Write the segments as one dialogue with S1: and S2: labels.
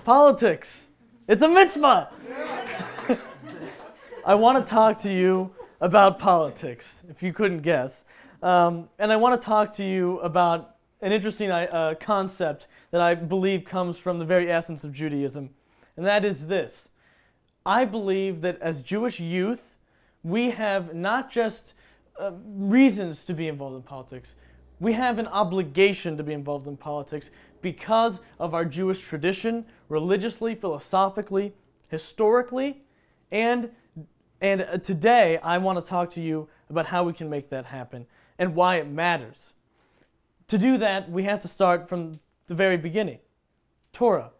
S1: Politics. It's a mitzvah. I want to talk to you about politics, if you couldn't guess. And I want to talk to you about an interesting concept that I believe comes from the very essence of Judaism, and that is this. I believe that as Jewish youth, we have not just reasons to be involved in politics, we have an obligation to be involved in politics because of our Jewish tradition, religiously, philosophically, historically, and today I want to talk to you about how we can make that happen and why it matters. To do that, we have to start from the very beginning, Torah.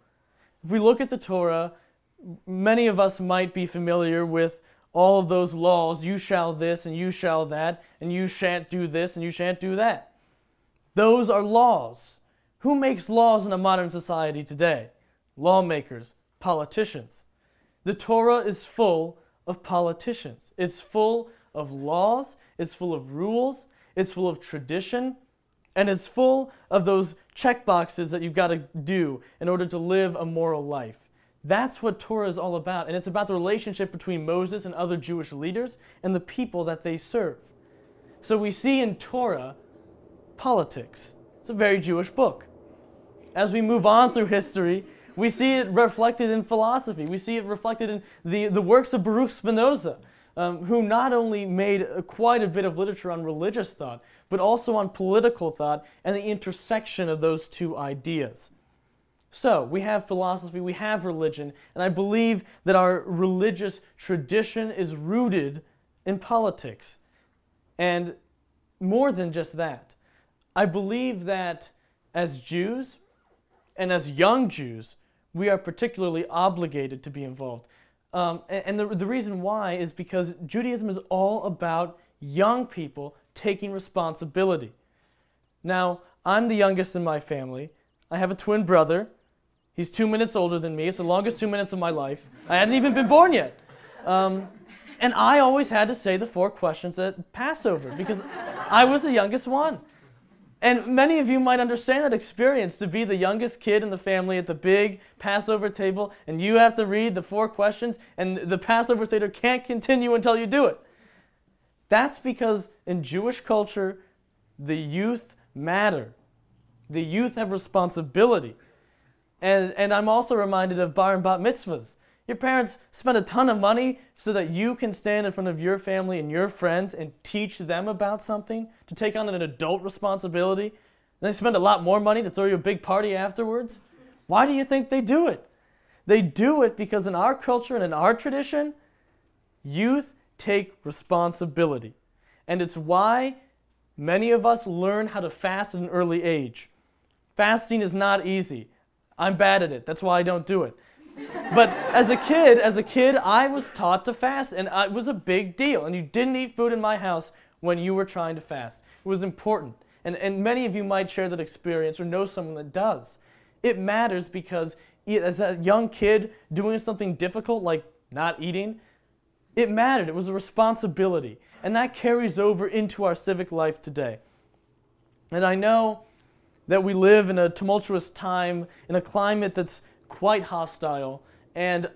S1: If we look at the Torah, many of us might be familiar with all of those laws, you shall this and you shall that, and you shan't do this and you shan't do that. Those are laws. Who makes laws in a modern society today? Lawmakers, politicians. The Torah is full of politicians. It's full of laws, it's full of rules, it's full of tradition, and it's full of those check boxes that you've got to do in order to live a moral life. That's what Torah is all about, and it's about the relationship between Moses and other Jewish leaders and the people that they serve. So we see in Torah politics. It's a very Jewish book. As we move on through history, we see it reflected in philosophy. We see it reflected in the works of Baruch Spinoza, who not only made quite a bit of literature on religious thought, but also on political thought and the intersection of those two ideas. So, we have philosophy, we have religion, and I believe that our religious tradition is rooted in politics. And more than just that, I believe that as Jews, and as young Jews, we are particularly obligated to be involved. And the reason why is because Judaism is all about young people taking responsibility. Now, I'm the youngest in my family. I have a twin brother. He's 2 minutes older than me. It's the longest 2 minutes of my life. I hadn't even been born yet. And I always had to say the 4 questions at Passover because I was the youngest one. And many of you might understand that experience, to be the youngest kid in the family at the big Passover table, and you have to read the 4 questions, and the Passover Seder can't continue until you do it. That's because in Jewish culture, the youth matter. The youth have responsibility. And I'm also reminded of bar and bat mitzvahs. Your parents spend a ton of money so that you can stand in front of your family and your friends and teach them about something, to take on an adult responsibility. And they spend a lot more money to throw you a big party afterwards. Why do you think they do it? They do it because in our culture and in our tradition, youth take responsibility. And it's why many of us learn how to fast at an early age. Fasting is not easy. I'm bad at it. That's why I don't do it. But as a kid, I was taught to fast, and it was a big deal. And you didn't eat food in my house when you were trying to fast. It was important. And many of you might share that experience or know someone that does. It matters because as a young kid doing something difficult like not eating, it mattered. It was a responsibility. And that carries over into our civic life today. And I know that we live in a tumultuous time, in a climate that's quite hostile, and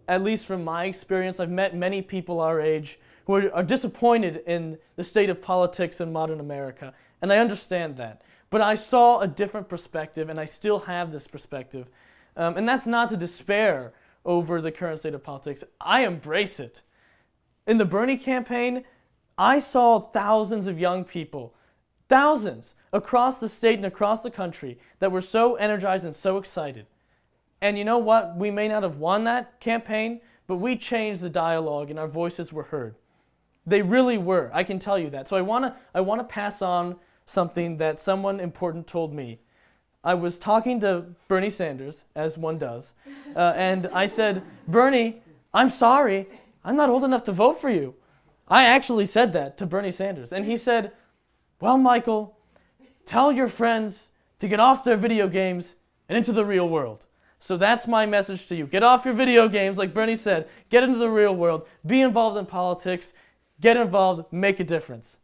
S1: at least from my experience, I've met many people our age who are disappointed in the state of politics in modern America, and I understand that. But I saw a different perspective, and I still have this perspective, and that's not to despair over the current state of politics. I embrace it. In the Bernie campaign, I saw thousands of young people, thousands, across the state and across the country that were so energized and so excited. And you know what? We may not have won that campaign, but we changed the dialogue and our voices were heard. They really were. I can tell you that. So I want to pass on something that someone important told me. I was talking to Bernie Sanders, as one does, and I said, "Bernie, I'm sorry. I'm not old enough to vote for you." I actually said that to Bernie Sanders. And he said, "Well, Michael, tell your friends to get off their video games and into the real world." So that's my message to you. Get off your video games, like Bernie said. Get into the real world. Be involved in politics. Get involved. Make a difference.